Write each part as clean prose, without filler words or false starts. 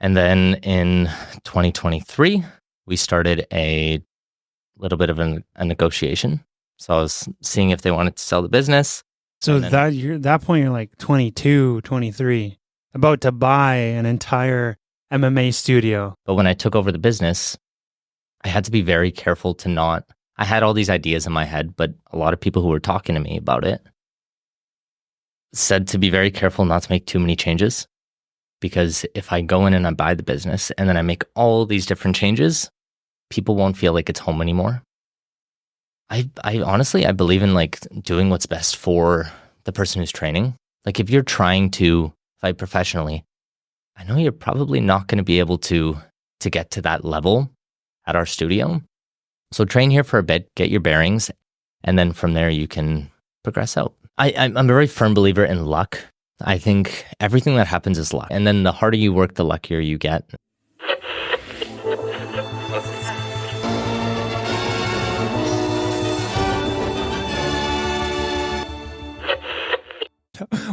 And then in 2023, we started a little bit of a negotiation. So I was seeing if they wanted to sell the business. So that point, you're like 22, 23, about to buy an entire MMA studio. But when I took over the business, I had to be very careful to not, I had all these ideas in my head, but a lot of people who were talking to me about it said to be very careful not to make too many changes. Because if I go in and I buy the business and then I make all these different changes, people won't feel like it's home anymore. I honestly, I believe in like doing what's best for the person who's training. Like if you're trying to fight professionally, I know you're probably not going to be able to get to that level at our studio. So train here for a bit, get your bearings, and then from there you can progress out. I'm a very firm believer in luck. I think everything that happens is luck. And then the harder you work, the luckier you get.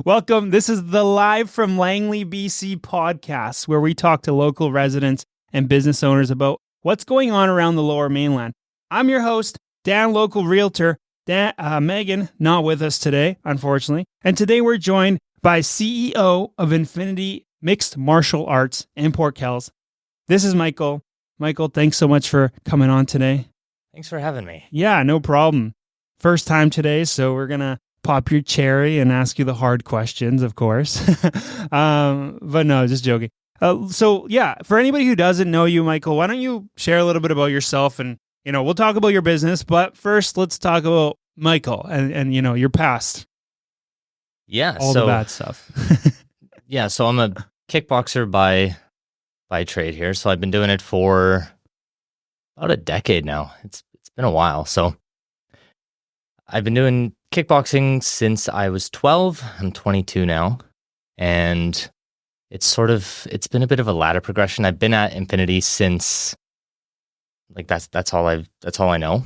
Welcome. This is the Live from Langley BC podcast, where we talk to local residents and business owners about what's going on around the Lower Mainland. I'm your host, Dan, local realtor. Megan, not with us today, unfortunately. And today we're joined by CEO of Infinity Mixed Martial Arts in Port Kells. This is Michael. Michael, thanks so much for coming on today. Thanks for having me. Yeah, no problem. First time today, so we're going to pop your cherry and ask you the hard questions, of course. But no, just joking. So yeah, for anybody who doesn't know you, Michael, why don't you share a little bit about yourself, and we'll talk about your business, but first let's talk about Michael and your past. Yeah, all the bad stuff. Yeah, so I'm a kickboxer by trade here. So I've been doing it for about a decade now. It's been a while. So I've been doing kickboxing since I was 12. I'm 22 now. And it's been a bit of a ladder progression. I've been at Infinity since like that's all I know.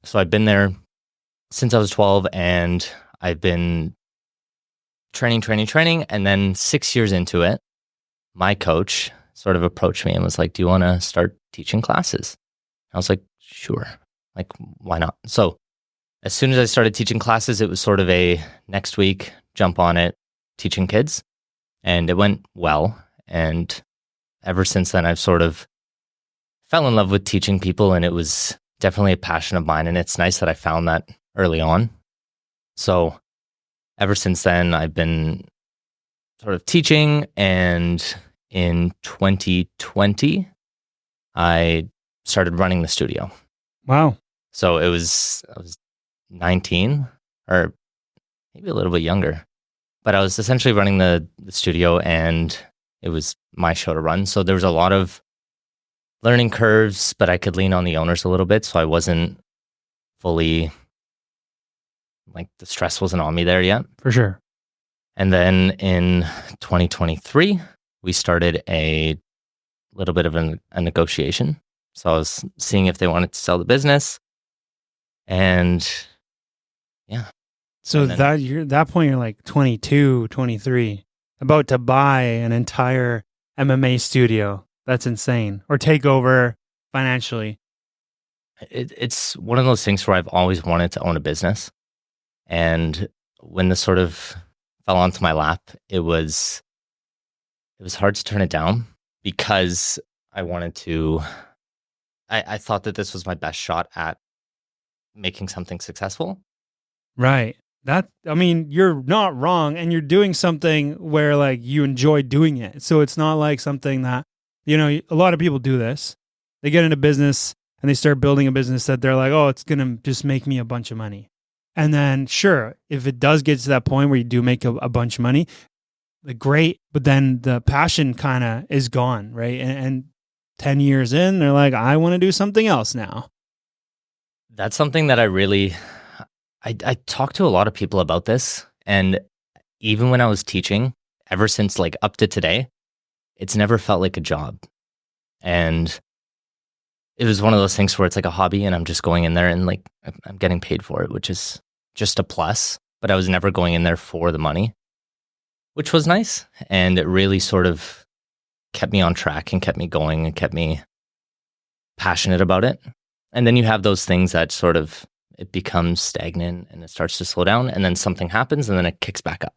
So I've been there since I was 12, and I've been training. And then 6 years into it, my coach sort of approached me and was like, do you want to start teaching classes? I was like, sure. Like, why not? So as soon as I started teaching classes, it was sort of a next week jump on it, teaching kids. And it went well. And ever since then, I've sort of fell in love with teaching people, and it was definitely a passion of mine. And it's nice that I found that early on. So ever since then, I've been sort of teaching, and in 2020, I started running the studio. Wow. So I was 19, or maybe a little bit younger, but I was essentially running the studio, and it was my show to run. So there was a lot of learning curves, but I could lean on the owners a little bit. So I wasn't fully, like, the stress wasn't on me there yet. For sure. And then in 2023, we started a little bit of a negotiation. So I was seeing if they wanted to sell the business. And yeah. So that point, you're like 22, 23, about to buy an entire MMA studio. That's insane. Or take over financially. It's one of those things where I've always wanted to own a business. And when this sort of fell onto my lap, it was hard to turn it down, because I wanted to, I thought that this was my best shot at making something successful. Right. You're not wrong, and you're doing something where like you enjoy doing it. So it's not like something that, a lot of people do this. They get into business and they start building a business that they're like, oh, it's going to just make me a bunch of money. And then sure, if it does get to that point where you do make a bunch of money, great, but then the passion kind of is gone, right? And 10 years in, they're like, I want to do something else now. That's something that I talk to a lot of people about this. And even when I was teaching, ever since like up to today, it's never felt like a job. And it was one of those things where it's like a hobby, and I'm just going in there and like I'm getting paid for it, which is just a plus. But I was never going in there for the money, which was nice. And it really sort of kept me on track and kept me going and kept me passionate about it. And then you have those things that sort of, it becomes stagnant and it starts to slow down, and then something happens and then it kicks back up.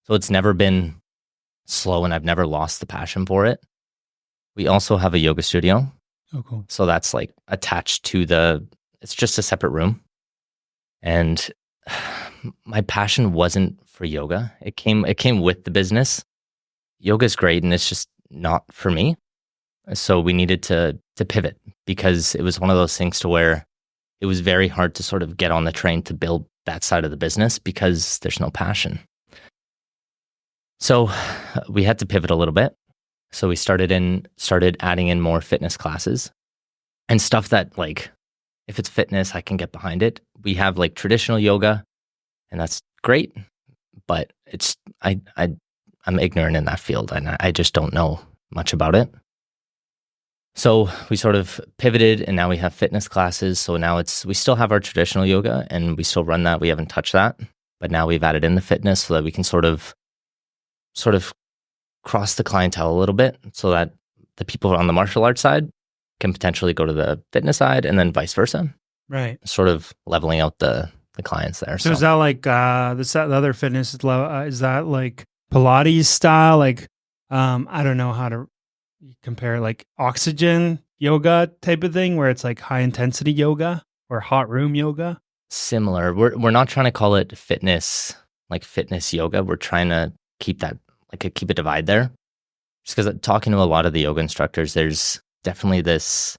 So it's never been slow, and I've never lost the passion for it. We also have a yoga studio. Oh, cool. So that's like attached to it's just a separate room. And my passion wasn't for yoga. It came with the business. Yoga is great, and it's just not for me. So we needed to pivot, because it was one of those things to where it was very hard to sort of get on the train to build that side of the business because there's no passion. So we had to pivot a little bit. So we started adding in more fitness classes and stuff that, like, if it's fitness, I can get behind it. We have like traditional yoga, and that's great, but I'm ignorant in that field, and I just don't know much about it. So we sort of pivoted, and now we have fitness classes. So now we still have our traditional yoga, and we still run that. We haven't touched that, but now we've added in the fitness so that we can sort of cross the clientele a little bit, so that the people on the martial arts side can potentially go to the fitness side, and then vice versa. Right. Sort of leveling out the clients there. So is that like the other fitness, is that like Pilates style? Like, I don't know how to compare, like oxygen yoga type of thing, where it's like high intensity yoga or hot room yoga? Similar. We're not trying to call it fitness, like fitness yoga. We're trying to keep that, like, keep a divide there. Just because talking to a lot of the yoga instructors, there's definitely this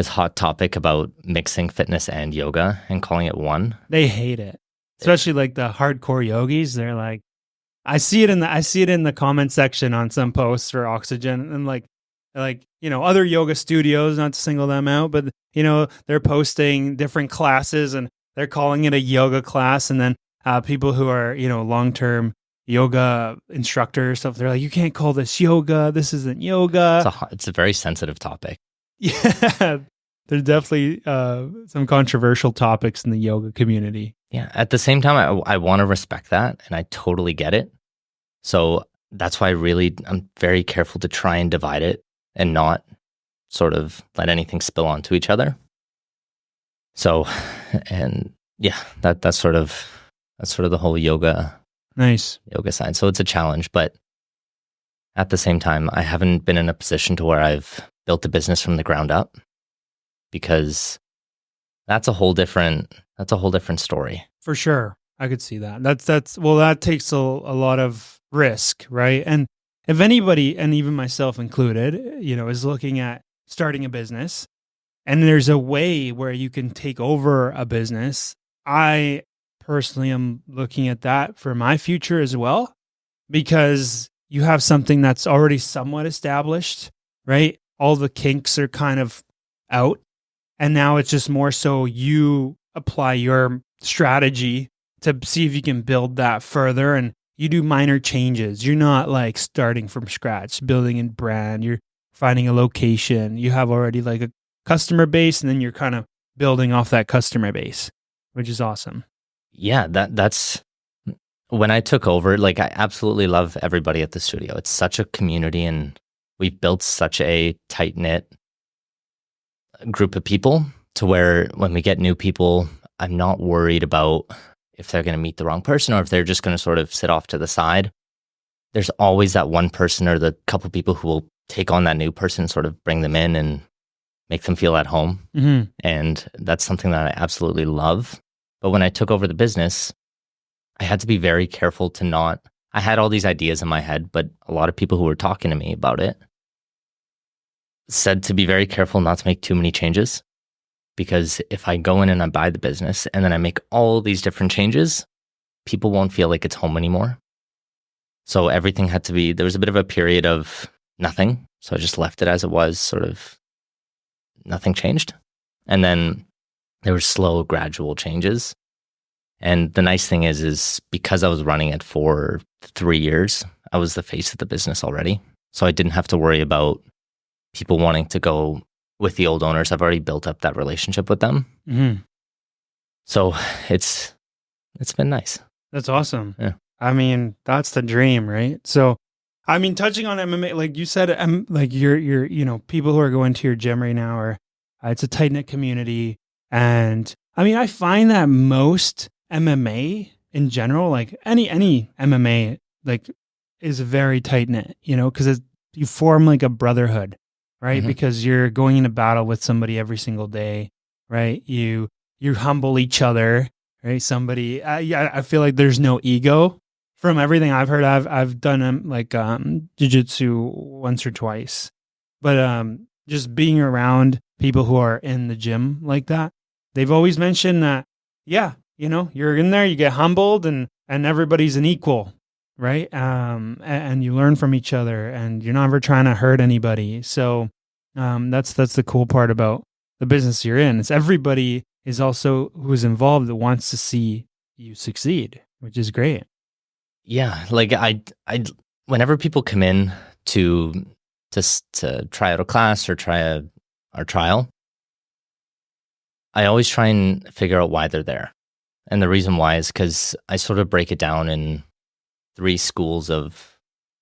hot topic about mixing fitness and yoga and calling it one. They hate it, especially like the hardcore yogis. They're like, I see it in the comment section on some posts for Oxygen, and like other yoga studios, not to single them out, but they're posting different classes and they're calling it a yoga class, and then people who are long-term yoga instructors, stuff, they're like, you can't call this yoga. This isn't yoga. It's a very sensitive topic. Yeah, there's definitely some controversial topics in the yoga community. Yeah. At the same time, I want to respect that, and I totally get it. So that's why I'm very careful to try and divide it and not sort of let anything spill onto each other. So, and yeah, that's sort of the whole yoga. Nice. Yoga side. So it's a challenge, but at the same time, I haven't been in a position to where I've built a business from the ground up, because that's a whole different story. For sure. I could see that. That takes a lot of risk, right? And if anybody, and even myself included, is looking at starting a business, and there's a way where you can take over a business, I personally am looking at that for my future as well, because you have something that's already somewhat established, right? All the kinks are kind of out, and now it's just more so you apply your strategy to see if you can build that further, and you do minor changes. You're not like starting from scratch, building a brand. You're finding a location. You have already like a customer base, and then you're kind of building off that customer base, which is awesome. Yeah, that's when I took over, like, I absolutely love everybody at the studio. It's such a community, and we've built such a tight-knit group of people to where when we get new people, I'm not worried about if they're going to meet the wrong person or if they're just going to sort of sit off to the side. There's always that one person or the couple people who will take on that new person, sort of bring them in and make them feel at home. Mm-hmm. And that's something that I absolutely love. But when I took over the business, I had to be very careful I had all these ideas in my head, but a lot of people who were talking to me about it said to be very careful not to make too many changes. Because if I go in and I buy the business and then I make all these different changes, people won't feel like it's home anymore. So everything had to be, there was a bit of a period of nothing. So I just left it as it was, sort of nothing changed. And then there were slow, gradual changes. And the nice thing is because I was running it for 3 years, I was the face of the business already. So I didn't have to worry about people wanting to go with the old owners. I've already built up that relationship with them. Mm-hmm. So it's been nice. That's awesome. Yeah. I mean, that's the dream, right? So I mean, touching on MMA, like you said, like you're, people who are going to your gym right now are, it's a tight knit community. And I mean, I find that most MMA in general, like any MMA, like is very tight knit, because you form like a brotherhood, right? Mhm. Because you're going into battle with somebody every single day, right? You humble each other, right? I feel like there's no ego. From everything I've heard, I've done jiu-jitsu once or twice, but just being around people who are in the gym like that, they've always mentioned that, yeah, you're in there, you get humbled, and everybody's an equal, right? And you learn from each other, and you're not ever trying to hurt anybody. So that's the cool part about the business you're in. It's everybody is also who's involved that wants to see you succeed, which is great. Yeah, like I whenever people come in to try out a class or try our trial, I always try and figure out why they're there. And the reason why is because I sort of break it down in 3 schools of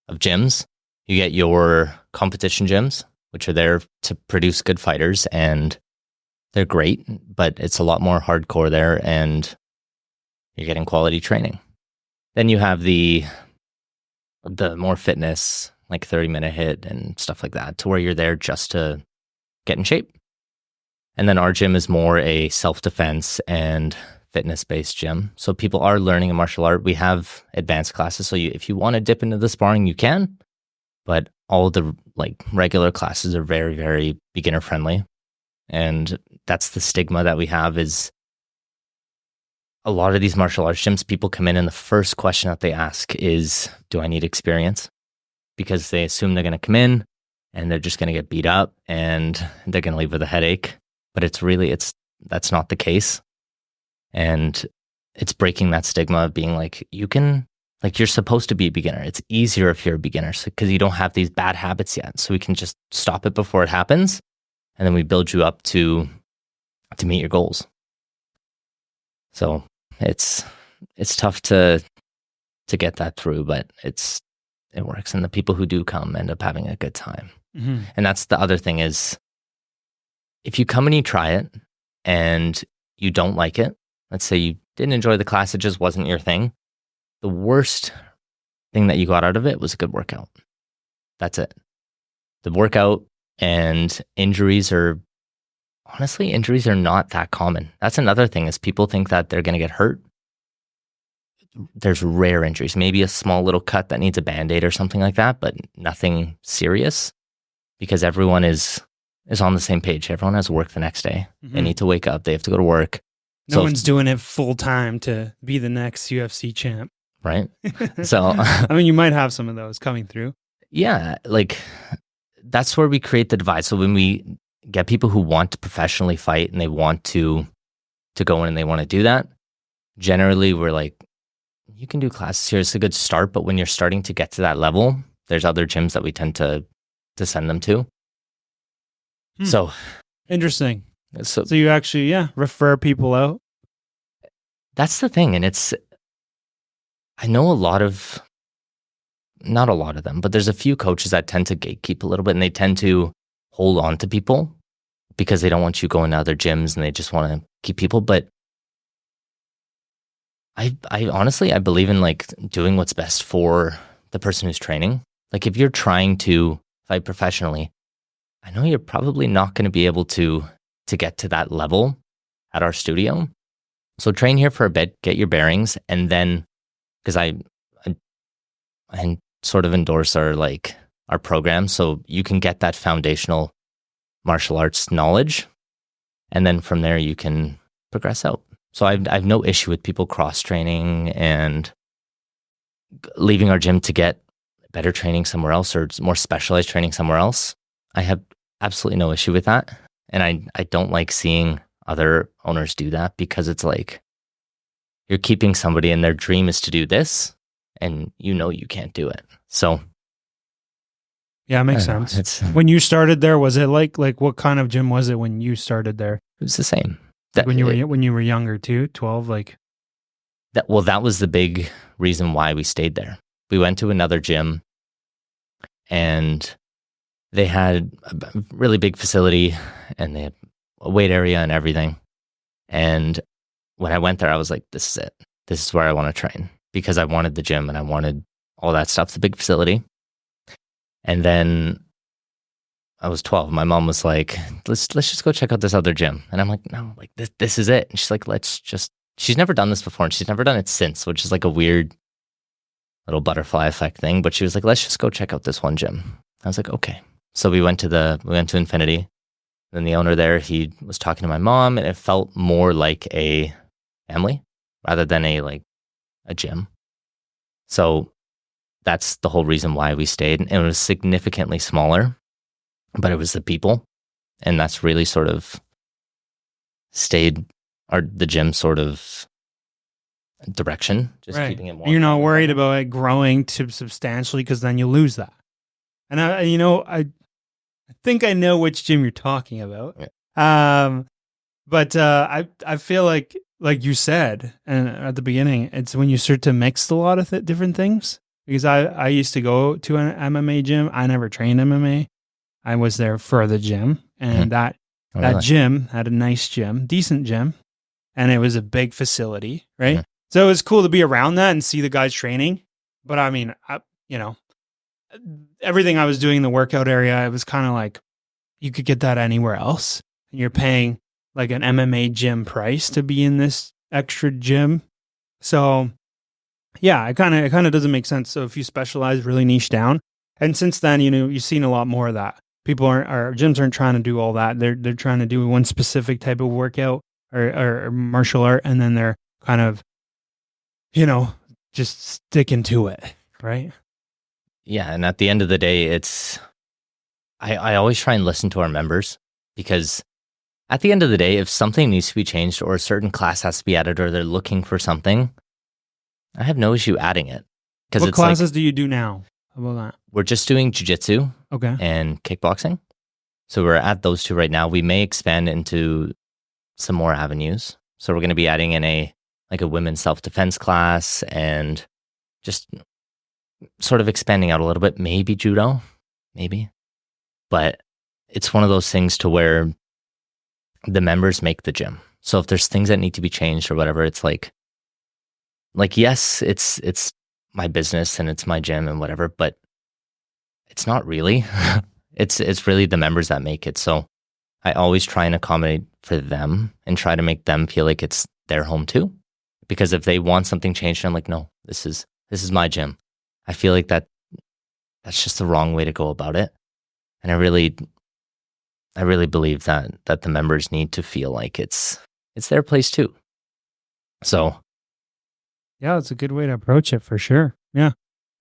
gyms. You get your competition gyms, which are there to produce good fighters, and they're great, but it's a lot more hardcore there, and you're getting quality training. Then you have the more fitness, like 30-minute hit and stuff like that, to where you're there just to get in shape. And then our gym is more a self-defense and fitness-based gym. So people are learning a martial art. We have advanced classes. So if you want to dip into the sparring, you can. But all the regular classes are very, very beginner-friendly. And that's the stigma that we have is a lot of these martial arts gyms, people come in and the first question that they ask is, do I need experience? Because they assume they're going to come in and they're just going to get beat up and they're going to leave with a headache. But that's not the case. And it's breaking that stigma of being like, you're supposed to be a beginner. It's easier if you're a beginner because you don't have these bad habits yet. So we can just stop it before it happens. And then we build you up to meet your goals. So it's tough to get that through, but it works. And the people who do come end up having a good time. Mm-hmm. And that's the other thing is, if you come and you try it and you don't like it, let's say you didn't enjoy the class, it just wasn't your thing. The worst thing that you got out of it was a good workout. That's it. The workout and injuries are not that common. That's another thing is people think that they're going to get hurt. There's rare injuries, maybe a small little cut that needs a Band-Aid or something like that, but nothing serious because everyone is on the same page. Everyone has work the next day. Mm-hmm. They need to wake up. They have to go to work. No one's doing it full time to be the next UFC champ. Right. So, I mean, you might have some of those coming through. Yeah. That's where we create the divide. So when we get people who want to professionally fight and they want to go in and they want to do that, generally we're like, you can do classes here. It's a good start. But when you're starting to get to that level, there's other gyms that we tend to send them to. So interesting. So you actually, refer people out. That's the thing. And I know not a lot of them, but there's a few coaches that tend to gatekeep a little bit and they tend to hold on to people because they don't want you going to other gyms and they just want to keep people. But I honestly, I believe in doing what's best for the person who's training. Like if you're trying to fight professionally, I know you're probably not going to be able to get to that level at our studio. So train here for a bit, get your bearings, and then, because I sort of endorse our program, so you can get that foundational martial arts knowledge, and then from there you can progress out. So I've no issue with people cross-training and leaving our gym to get better training somewhere else or more specialized training somewhere else. I have absolutely no issue with that. And I don't like seeing other owners do that because it's like you're keeping somebody and their dream is to do this and you can't do it. So yeah, it makes sense. When you started there, was it like what kind of gym was it when you started there? It was the same. When you were younger too, 12, that was the big reason why we stayed there. We went to another gym and they had a really big facility, and they had a weight area and everything. And when I went there, I was like, this is it. This is where I want to train, because I wanted the gym and I wanted all that stuff, the big facility. And then I was 12. My mom was like, let's just go check out this other gym. And I'm like, no, like this is it. And she's like, she's never done this before, and she's never done it since, which is like a weird little butterfly effect thing. But she was like, let's just go check out this one gym. I was like, okay. So we went to Infinity. Then the owner there, he was talking to my mom, and it felt more like a family rather than a gym. So that's the whole reason why we stayed. And it was significantly smaller, but it was the people. And that's really sort of stayed the gym sort of direction, just right. keeping it more. You're not worried about it growing too substantially, because then you lose that. And I think I know which gym you're talking about. Yeah. But I feel like you said, and at the beginning, it's when you start to mix a lot of different things. Because I used to go to an MMA gym. I never trained MMA. I was there for the gym, and that gym had a nice gym, decent gym, and it was a big facility, right? Mm-hmm. So it was cool to be around that and see the guys training. But I mean, everything I was doing in the workout area, it was kind of like you could get that anywhere else. And you're paying like an MMA gym price to be in this extra gym. So yeah, it kind of doesn't make sense. So if you specialize, really niche down, and since then, you've seen a lot more of that. People our gyms aren't trying to do all that. They're trying to do one specific type of workout or martial art, and then they're kind of, just sticking to it, right? Yeah, and at the end of the day, I always try and listen to our members, because at the end of the day, if something needs to be changed or a certain class has to be added, or they're looking for something, I have no issue adding it. What classes do you do now? How about that? We're just doing jiu-jitsu and kickboxing. So we're at those two right now. We may expand into some more avenues. So we're going to be adding in a women's self-defense class, and just sort of expanding out a little bit. Maybe judo, maybe. But it's one of those things to where the members make the gym. So if there's things that need to be changed or whatever, it's like yes, it's my business and it's my gym and whatever, but it's not really. It's really the members that make it. So I always try and accommodate for them and try to make them feel like it's their home too. Because if they want something changed, I'm like, no, this is my gym. I feel like that's just the wrong way to go about it. And I really believe that the members need to feel like it's their place too. So yeah, it's a good way to approach it for sure. Yeah.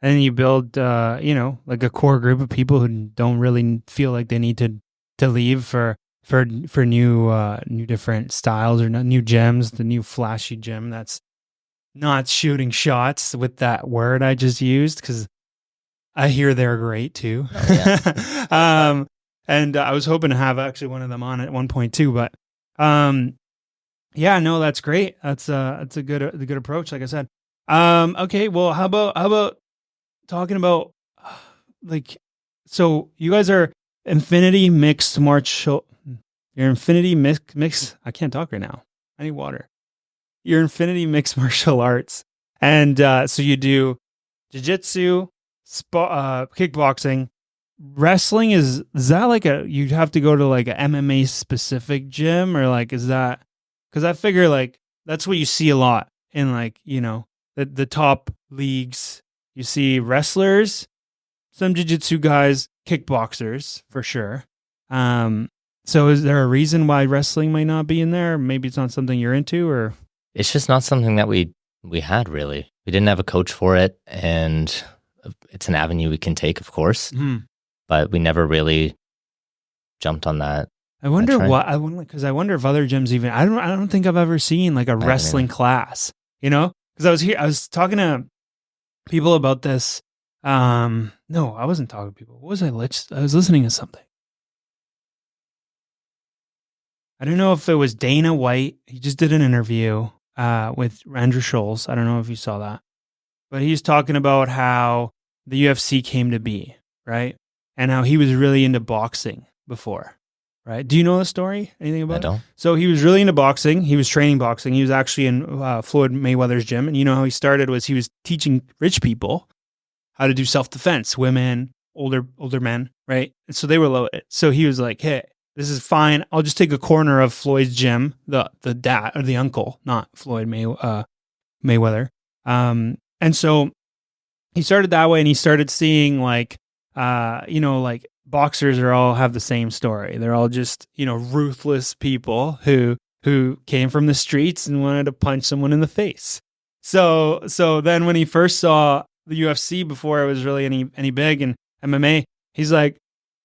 And you build, like a core group of people who don't really feel like they need to leave for new different styles or new gyms, the new flashy gym that's not shooting shots with that word I just used, because I hear they're great too. Oh, yeah. And I was hoping to have actually one of them on at one point too, but yeah, no, that's great. That's a good approach, like I said. Okay, well, how about talking about so you guys are Infinity Mixed Martial. You're Infinity Mix. I can't talk right now. I need water. You're Infinity Mixed Martial Arts, and so you do jiu-jitsu, kickboxing, wrestling. Is that like you'd have to go to like a MMA specific gym, or like is that? Because I figure like that's what you see a lot in the top leagues. You see wrestlers, some jiu-jitsu guys, kickboxers for sure. So is there a reason why wrestling might not be in there? Maybe it's not something you're into, or it's just not something that we had really. We didn't have a coach for it, and it's an avenue we can take, of course, but we never really jumped on that. I wonder why. Because I wonder if other gyms even. I don't think I've ever seen like a wrestling class. Because I was talking to people about this. No, I wasn't talking to people. What was I? I was listening to something. I don't know if it was Dana White. He just did an interview with Andrew Scholes. I don't know if you saw that, but he's talking about how the UFC came to be, right? And how he was really into boxing before, right? Do you know the story? Anything about I it? don't. So he was really into boxing. He was training boxing. He was actually in Floyd Mayweather's gym. And you know how he started was he was teaching rich people how to do self-defense, women, older men, right? And so they were loaded. So he was like, hey, this is fine. I'll just take a corner of Floyd's gym, the dad or the uncle, not Floyd Mayweather. And so he started that way, and he started seeing like, like boxers are all have the same story. They're all just, ruthless people who came from the streets and wanted to punch someone in the face. So then when he first saw the UFC before it was really any big and MMA, he's like,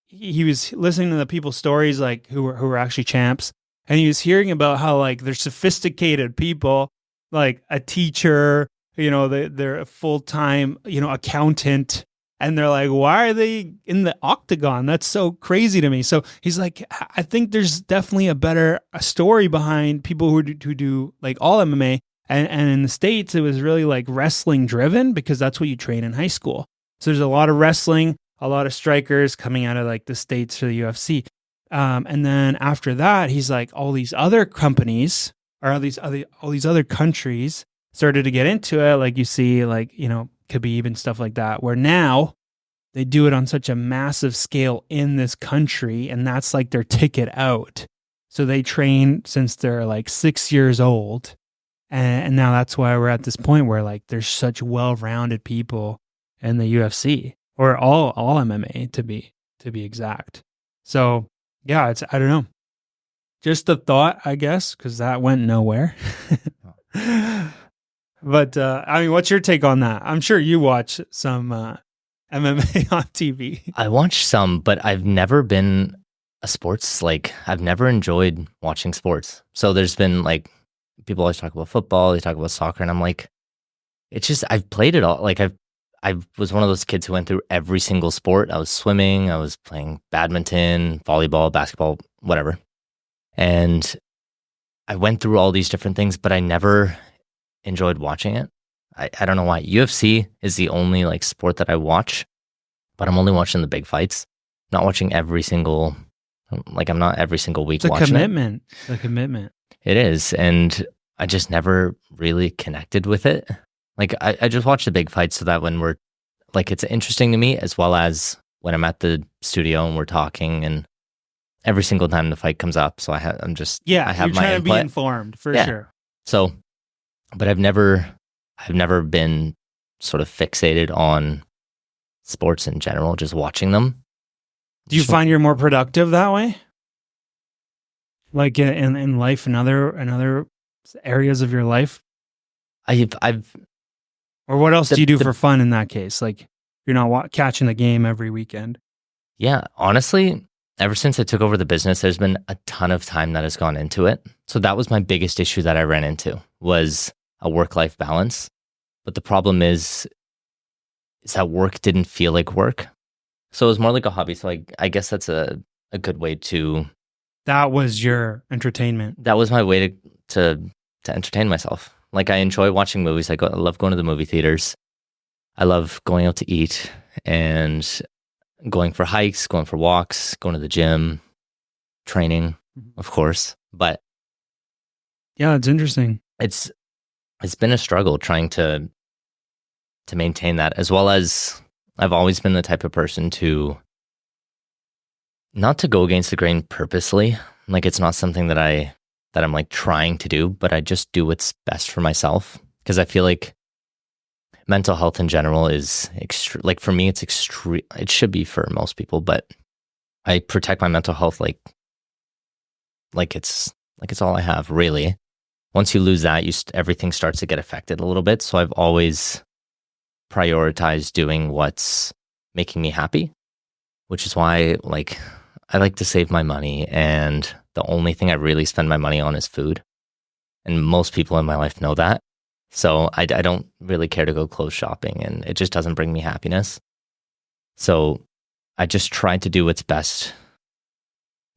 he was listening to the people's stories, like who were actually champs. And he was hearing about how like they're sophisticated people, like a teacher, they're a full-time, accountant. And they're like, why are they in the octagon? That's so crazy to me. So he's like, I think there's definitely a story behind people who do like all MMA. And in the States, it was really like wrestling driven because that's what you train in high school. So there's a lot of wrestling, a lot of strikers coming out of like the States for the UFC. And then after that, he's like, all these other companies or all these other countries started to get into it. Like you see, like, Khabib and stuff like that, where now they do it on such a massive scale in this country. And that's like their ticket out. So they train since they're like 6 years old. And now that's why we're at this point where like there's such well-rounded people in the UFC or all MMA to be exact. So yeah, I don't know. Just a thought, I guess, because that went nowhere. But what's your take on that? I'm sure you watch some MMA on TV. I watch some, but I've never been a sports, like I've never enjoyed watching sports. So there's been like, people always talk about football, they talk about soccer, and I'm like, it's just, I've played it all. Like I was one of those kids who went through every single sport. I was swimming, I was playing badminton, volleyball, basketball, whatever. And I went through all these different things, but I never enjoyed watching it. I don't know why. UFC is the only like sport that I watch, but I'm only watching the big fights. Not watching every single, like I'm not every single week watching commitment. It's a commitment. It is. And I just never really connected with it. Like I just watch the big fights so that when we're like, it's interesting to me, as well as when I'm at the studio and we're talking, and every single time the fight comes up. So I have you're my trying input. to be informed for sure. So, but I've never been sort of fixated on sports in general, just watching them. Do you find you're more productive that way? Like in life and other areas of your life? Or what else do you do for fun in that case? Like you're not catching the game every weekend. Yeah, honestly, ever since I took over the business, there's been a ton of time that has gone into it. So that was my biggest issue that I ran into, was a work-life balance. But the problem is that work didn't feel like work. So it was more like a hobby. So I guess that's a good way to... That was your entertainment. That was my way to entertain myself. Like I enjoy watching movies. I love going to the movie theaters. I love going out to eat and going for hikes, going for walks, going to the gym, training, of course. But yeah, it's interesting. It's been a struggle trying to maintain that, as well as I've always been the type of person to not to go against the grain purposely. Like it's not something that I'm like trying to do, but I just do what's best for myself. Because I feel like mental health in general is like for me, it's extreme. It should be for most people, but I protect my mental health like it's all I have, really. Once you lose that, everything starts to get affected a little bit. So I've always prioritized doing what's making me happy, which is why like I like to save my money, and the only thing I really spend my money on is food. And most people in my life know that. So I don't really care to go clothes shopping, and it just doesn't bring me happiness. So I just try to do what's best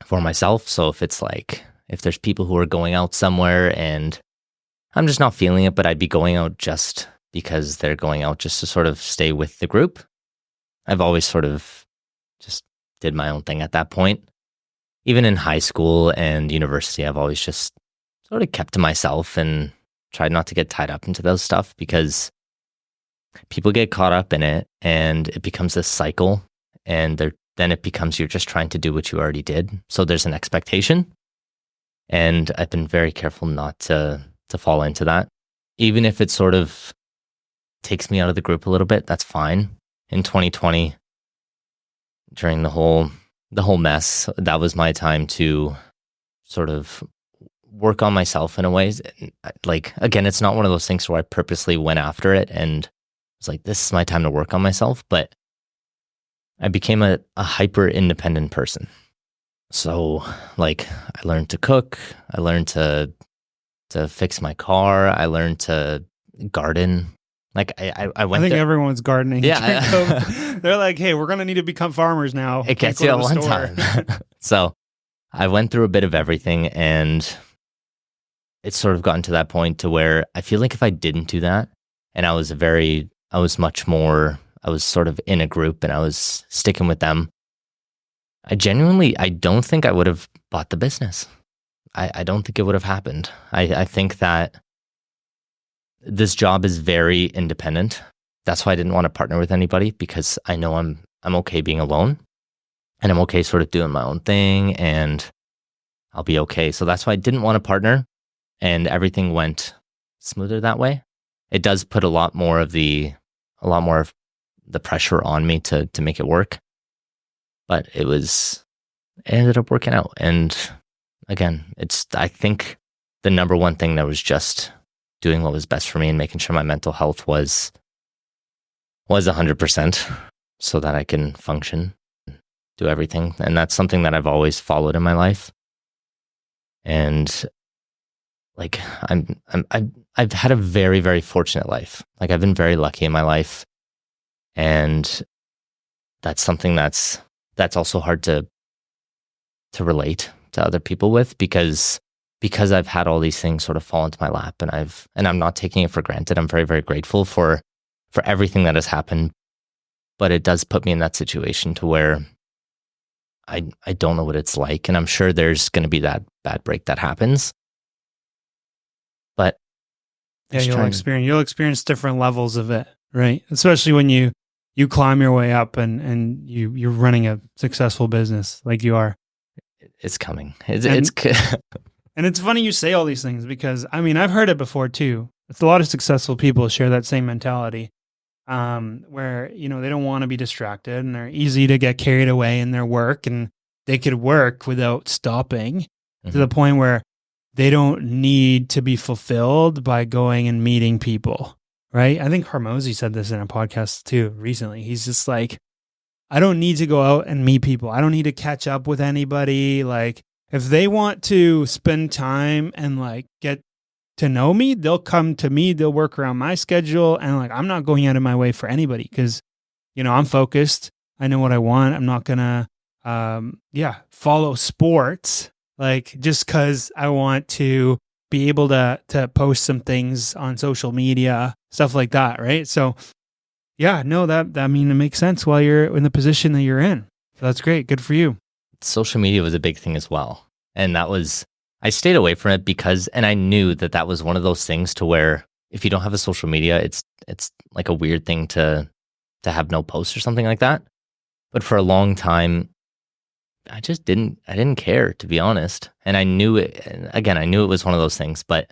for myself. So if there's people who are going out somewhere and I'm just not feeling it, but I'd be going out just because they're going out just to sort of stay with the group, I've always sort of just did my own thing at that point. Even in high school and university, I've always just sort of kept to myself and tried not to get tied up into those stuff, because people get caught up in it and it becomes this cycle, and then it becomes you're just trying to do what you already did. So there's an expectation, and I've been very careful not to fall into that. Even if it sort of takes me out of the group a little bit, that's fine. In 2020, during the whole mess, that was my time to sort of work on myself in a way. Like, again, it's not one of those things where I purposely went after it and was like, this is my time to work on myself, but I became a hyper independent person. So like, I learned to cook, I learned to fix my car, I learned to garden. Like I went. I think everyone's gardening. Yeah, they're like, hey, we're gonna need to become farmers now. It gets you at one time. So I went through a bit of everything, and it's sort of gotten to that point to where I feel like if I didn't do that, and I was sort of in a group and I was sticking with them, I don't think I would have bought the business. I don't think it would have happened. I think that this job is very independent. That's why I didn't want to partner with anybody, because I know I'm okay being alone, and I'm okay sort of doing my own thing, and I'll be okay. So that's why I didn't want to partner, and everything went smoother that way. It does put a lot more of the pressure on me to make it work, but it ended up working out. And again, I think the number one thing that was just doing what was best for me and making sure my mental health was 100%, so that I can function, do everything. And that's something that I've always followed in my life. And like, I've had a very, very fortunate life. Like, I've been very lucky in my life. And that's something that's also hard to relate to other people with, because I've had all these things sort of fall into my lap, and I'm not taking it for granted. I'm very, very grateful for everything that has happened, but it does put me in that situation to where I don't know what it's like, and I'm sure there's going to be that bad break that happens. But yeah, you'll experience different levels of it, right? Especially when you climb your way up and you're running a successful business like you are. It's coming. And it's funny you say all these things, because I mean, I've heard it before too. It's a lot of successful people share that same mentality, where, they don't want to be distracted, and they're easy to get carried away in their work, and they could work without stopping to the point where they don't need to be fulfilled by going and meeting people, right? I think 𝐏𝐡𝐨𝐧𝐞 said this in a podcast too recently. He's just like, I don't need to go out and meet people. I don't need to catch up with anybody. Like, if they want to spend time and like get to know me, they'll come to me, they'll work around my schedule. And like, I'm not going out of my way for anybody, because, I'm focused. I know what I want. I'm not going to, follow sports, like, just because I want to be able to post some things on social media, stuff like that. Right. So yeah, no, that it makes sense while you're in the position that you're in. So that's great. Good for you. Social media was a big thing as well. And I stayed away from it and I knew that was one of those things to where if you don't have a social media, it's like a weird thing to have no posts or something like that. But for a long time, I didn't care, to be honest. And I knew it, again, I knew it was one of those things, but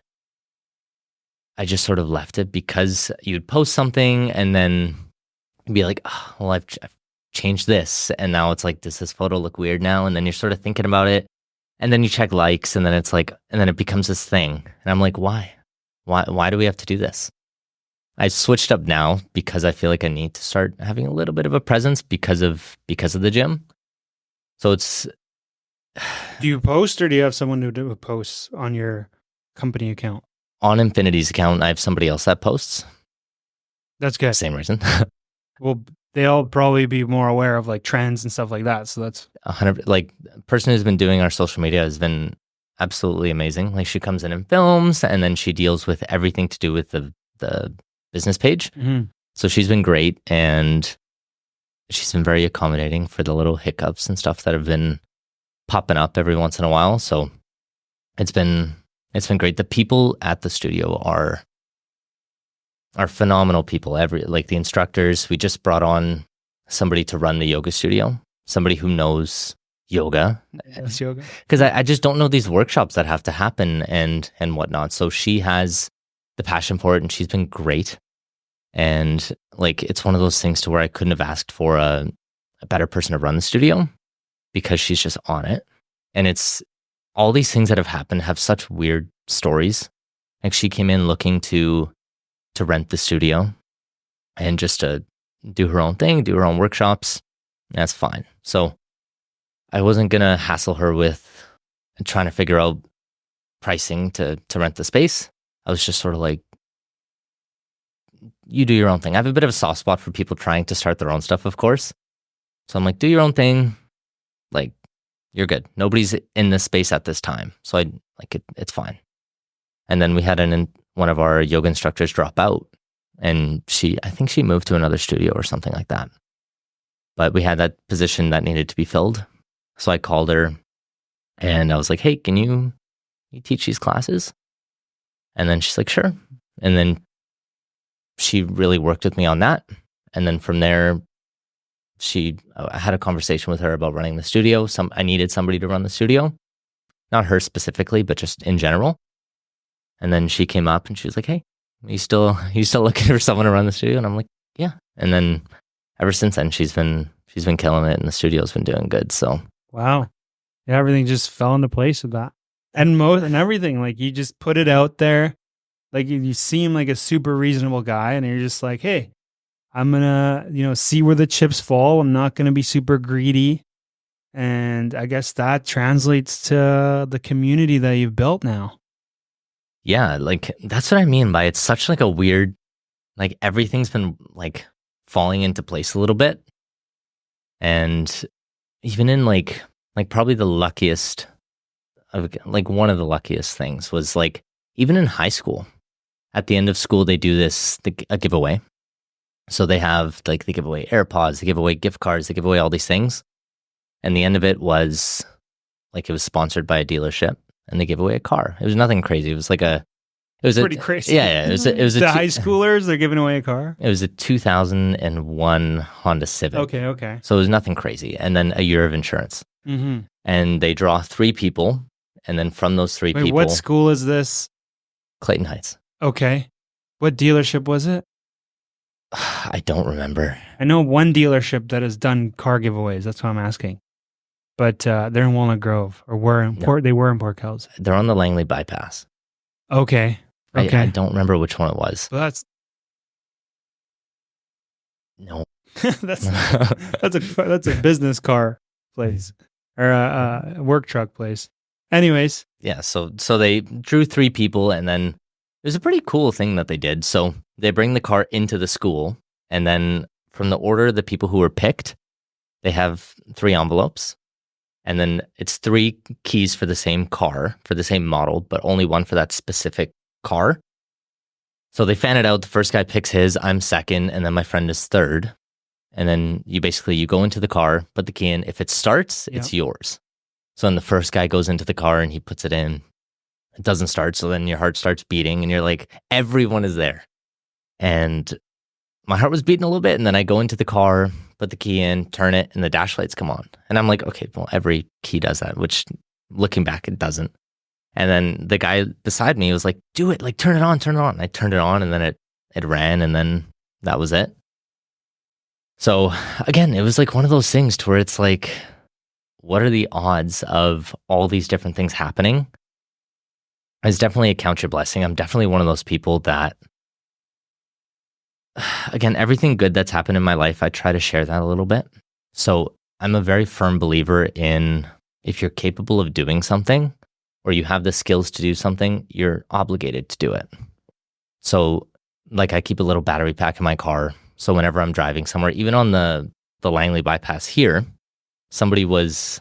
I just sort of left it, because you'd post something and then be like, oh, well, I've changed this, and now it's like, does this photo look weird now? And then you're sort of thinking about it, and then you check likes, and then it's like, and then it becomes this thing, and I'm like, why do we have to do this? I switched up now because I feel like I need to start having a little bit of a presence because of the gym. So it's. Do you post, or do you have someone who do posts on your company account? On Infinity's account, I have somebody else that posts. That's good. Same reason. Well, they'll probably be more aware of like trends and stuff like that. So that's 100. Like, person who's been doing our social media has been absolutely amazing. Like, she comes in and films, and then she deals with everything to do with the business page. Mm-hmm. So she's been great, and she's been very accommodating for the little hiccups and stuff that have been popping up every once in a while. So it's been great. The people at the studio are phenomenal people. Like the instructors, we just brought on somebody to run the yoga studio, somebody who knows yoga. Yes, yoga. Because I just don't know these workshops that have to happen and whatnot. So she has the passion for it, and she's been great. And like, it's one of those things to where I couldn't have asked for a better person to run the studio, because she's just on it. And it's all these things that have happened have such weird stories. Like, she came in looking to rent the studio and just to do her own thing, do her own workshops. That's fine. So I wasn't going to hassle her with trying to figure out pricing to rent the space. I was just sort of like, you do your own thing. I have a bit of a soft spot for people trying to start their own stuff, of course. So I'm like, do your own thing. Like, you're good. Nobody's in this space at this time. So it's fine. And then we had one of our yoga instructors drop out, and I think she moved to another studio or something like that. But we had that position that needed to be filled. So I called her and I was like, hey, can you teach these classes? And then she's like, sure. And then she really worked with me on that. And then from there, I had a conversation with her about running the studio. I needed somebody to run the studio, not her specifically, but just in general. And then she came up and she was like, hey, you still looking for someone to run the studio? And I'm like, yeah. And then ever since then, she's been killing it, and the studio's been doing good. So wow, yeah, everything just fell into place with that, and everything. Like, you just put it out there. Like, you seem like a super reasonable guy, and you're just like, hey, I'm gonna see where the chips fall. I'm not gonna be super greedy, and I guess that translates to the community that you've built now. Yeah, like, that's what I mean by it's such like a weird, like, everything's been like falling into place a little bit. And even in like probably the luckiest of, like, one of the luckiest things was, like, even in high school, at the end of school, they do a giveaway. So they give away AirPods, they give away gift cards, they give away all these things. And the end of it was like, it was sponsored by a dealership, and they give away a car. It was nothing crazy. It was pretty crazy. Yeah. It was the high schoolers, they're giving away a car. It was a 2001 Honda Civic. Okay. So it was nothing crazy. And then a year of insurance. Mm-hmm. And they draw 3 people. And then from those 3 people. What school is this? Clayton Heights. Okay. What dealership was it? I don't remember. I know one dealership that has done car giveaways. That's why I'm asking. But they're in Walnut Grove, or they were in Port Kells. They're on the Langley bypass. Okay. I don't remember which one it was. Well, No. that's a business car place, or a work truck place. Anyways. Yeah. So they drew 3 people, and then it was a pretty cool thing that they did. So they bring the car into the school, and then from the order of the people who were picked, they have 3 envelopes. And then it's 3 keys for the same car, for the same model, but only one for that specific car. So they fan it out. The first guy picks his, I'm second, and then my friend is third. And then you go into the car, put the key in. If it starts, it's yours. So then the first guy goes into the car and he puts it in. It doesn't start. So then your heart starts beating, and you're like, everyone is there. And my heart was beating a little bit. And then I go into the car, put the key in, turn it, and the dash lights come on. And I'm like, okay, well, every key does that, which looking back, it doesn't. And then the guy beside me was like, do it, like, turn it on. I turned it on, and then it ran, and then that was it. So again, it was like one of those things to where it's like, what are the odds of all these different things happening? It's definitely a count your blessing. I'm definitely one of those people that, again, everything good that's happened in my life, I try to share that a little bit. So I'm a very firm believer in, if you're capable of doing something, or you have the skills to do something, you're obligated to do it. So, like, I keep a little battery pack in my car. So whenever I'm driving somewhere, even on the Langley bypass here, somebody was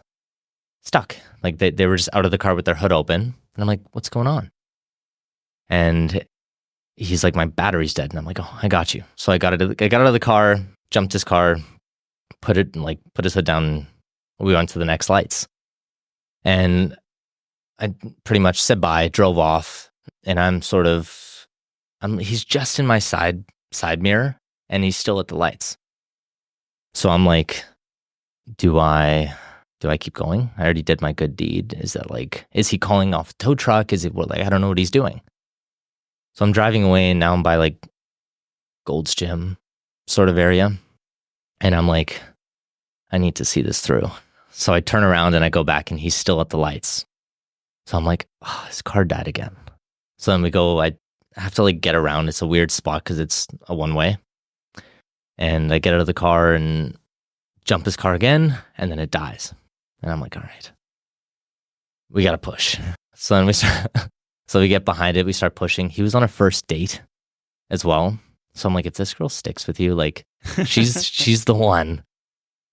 stuck. Like, they were just out of the car with their hood open. And I'm like, what's going on? And he's like, my battery's dead. And I'm like, oh, I got you. So I got out of the car, jumped his car, put his hood down. We went to the next lights. And I pretty much said bye, drove off, and he's just in my side mirror, and he's still at the lights. So I'm like, do I keep going? I already did my good deed. Is he calling off a tow truck? I don't know what he's doing. So I'm driving away, and now I'm by like Gold's Gym sort of area. And I'm like, I need to see this through. So I turn around and I go back, and he's still at the lights. So I'm like, oh, his car died again. So then I have to like get around. It's a weird spot because it's a one-way. And I get out of the car and jump his car again, and then it dies. And I'm like, all right, we got to push. So then we get behind it. We start pushing. He was on a first date as well. So I'm like, if this girl sticks with you, like she's the one.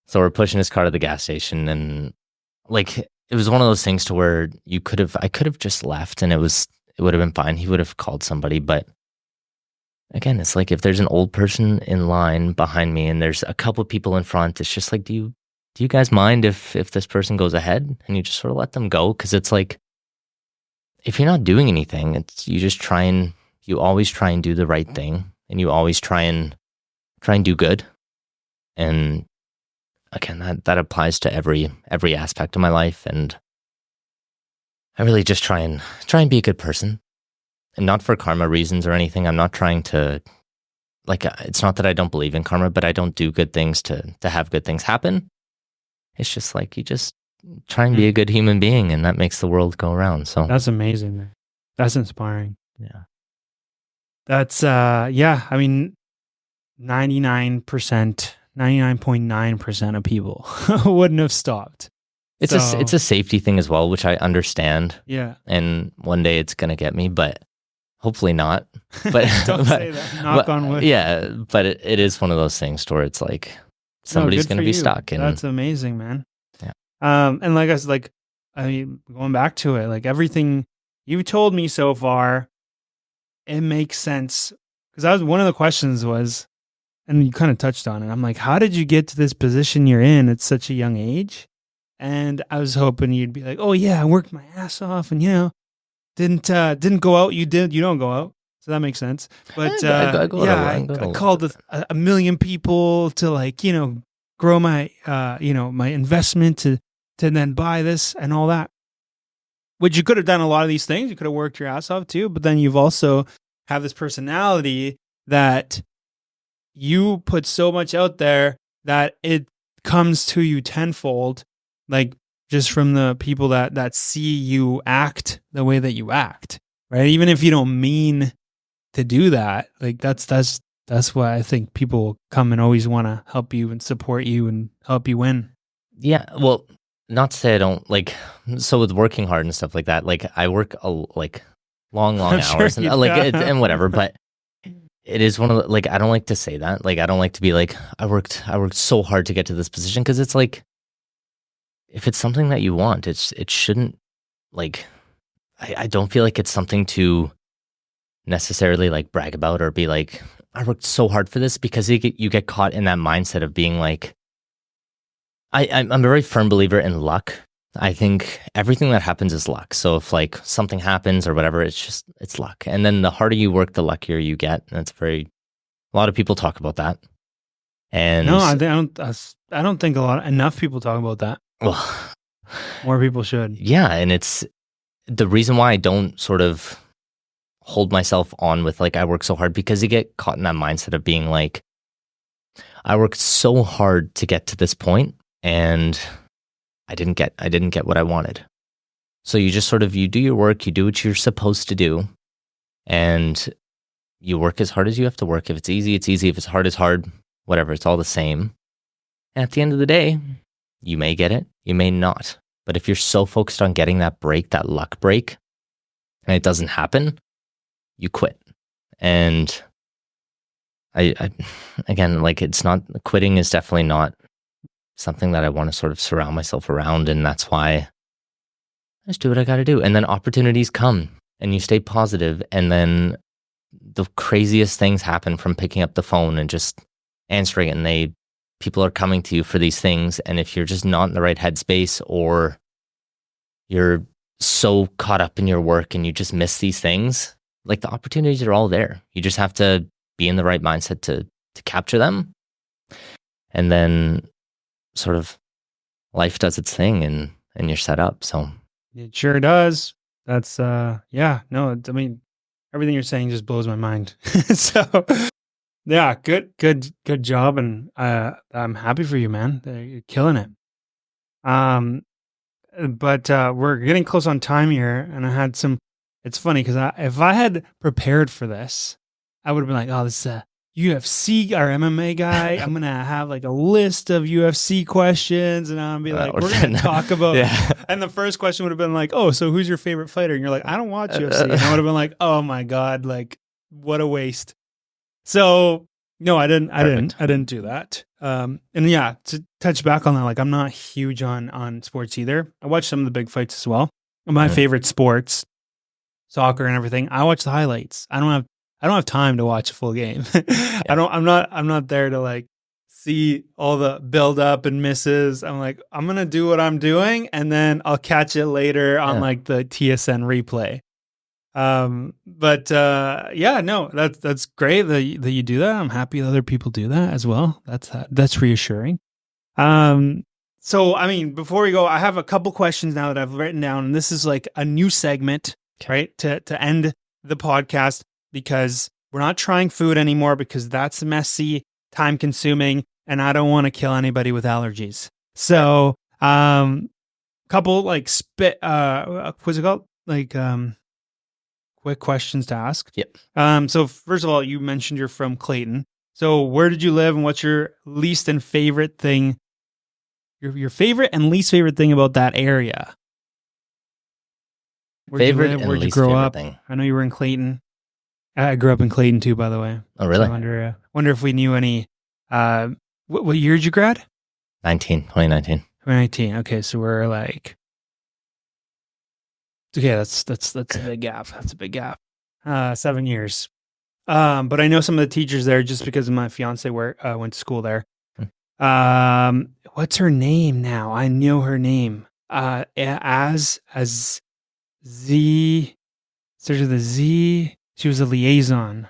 So we're pushing his car to the gas station, and like, it was one of those things to where I could have just left, and it would have been fine. He would have called somebody. But again, it's like, if there's an old person in line behind me and there's a couple people in front, it's just like, do you guys mind if this person goes ahead? And you just sort of let them go. Cause it's like, if you're not doing anything, you always try and do the right thing, and you always try and do good. And again, that applies to every aspect of my life. And I really just try and be a good person, and not for karma reasons or anything. I'm not trying to, like, it's not that I don't believe in karma, but I don't do good things to have good things happen. It's just like, you just try and be a good human being, and that makes the world go around. So that's amazing, man. That's inspiring. Yeah. That's, I mean, 99.9% of people wouldn't have stopped. It's a safety thing as well, which I understand. Yeah. And one day it's going to get me, but hopefully not. But don't say that. Knock on wood. Yeah. But it is one of those things where it's like, somebody's going to be stuck. And that's amazing, man. Yeah. And like I said, like, I mean, going back to it, like, everything you've told me so far, it makes sense. Because that was one of the questions was, and you kind of touched on it. I'm like, how did you get to this position you're in at such a young age? And I was hoping you'd be like, oh yeah, I worked my ass off, and didn't go out. You don't go out, so that makes sense. But I called a million people to, like, grow my my investment to then buy this and all that. Which you could have done a lot of these things. You could have worked your ass off too, but then you've also have this personality that you put so much out there that it comes to you tenfold, like, just from the people that see you act the way that you act, right? Even if you don't mean to do that, like, that's why I think people come and always want to help you and support you and help you win. Yeah, well, not to say I don't, like, so with working hard and stuff like that, like, I work long hours and and whatever, but it is one of the, like, I don't like to say that. Like, I don't like to be like, I worked so hard to get to this position, because it's like, if it's something that you want, it shouldn't, like, I don't feel like it's something to necessarily, like, brag about or be like, I worked so hard for this, because you get caught in that mindset of being like, I'm a very firm believer in luck. I think everything that happens is luck. So if, like, something happens or whatever, it's luck. And then the harder you work, the luckier you get. And a lot of people talk about that. And no, I don't think enough people talk about that. Well, more people should. Yeah. And it's the reason why I don't sort of hold myself on with, like, I work so hard, because you get caught in that mindset of being like, I worked so hard to get to this point, and I didn't get what I wanted. So you just sort of, you do your work, you do what you're supposed to do, and you work as hard as you have to work. If it's easy, it's easy. If it's hard, it's hard. Whatever, it's all the same. And at the end of the day, you may get it, you may not. But if you're so focused on getting that break, that luck break, and it doesn't happen, you quit. And I again, like, it's not, quitting is definitely not something that I want to sort of surround myself around. And that's why I just do what I got to do. And then opportunities come, and you stay positive, and then the craziest things happen from picking up the phone and just answering it. And people are coming to you for these things. And if you're just not in the right headspace, or you're so caught up in your work and you just miss these things, like the opportunities are all there. You just have to be in the right mindset to capture them. And then sort of life does its thing, and you're set up. So It sure does. That's yeah, no, I mean, everything you're saying just blows my mind. So yeah, good job, and I'm happy for you, man. You're killing it. But we're getting close on time here, and I had some. It's funny because if I had prepared for this, I would have been like, "Oh, this is a UFC or MMA guy. I'm gonna have like a list of UFC questions, and I'm gonna be like, we're gonna talk about." Yeah. And the first question would have been like, "Oh, so who's your favorite fighter?" And you're like, "I don't watch UFC." And I would have been like, "Oh my god, like what a waste." So no, I didn't do that. And yeah, to touch back on that, like I'm not huge on sports either. I watch some of the big fights as well. My favorite sports, soccer and everything, I watch the highlights. I don't have time to watch a full game. I'm not there to like see all the build up and misses. I'm like, I'm gonna do what I'm doing, and then I'll catch it later on like the TSN replay. But yeah, no, that's great that you do that. I'm happy that other people do that as well. That's reassuring. So I mean, before we go, I have a couple questions now that I've written down, and this is like a new segment, right? To end the podcast, because we're not trying food anymore, because that's messy, time consuming, and I don't want to kill anybody with allergies. So, couple like what's it called? Like, quick questions to ask. Yep. So first of all, you mentioned you're from Clayton. So where did you live, and what's your least and favorite thing? Your favorite and least favorite thing about that area? Where'd you live? Where'd you grow up? Thing. I know you were in Clayton. I grew up in Clayton too, by the way. Oh, really? So I wonder if we knew any. What year did you grad? 2019. 2019. Okay, so we're like. Okay, that's a big gap. That's a big gap. 7 years. But I know some of the teachers there just because my fiance went to school there. What's her name now? I know her name. As Z. Starts with a Z. She was a liaison.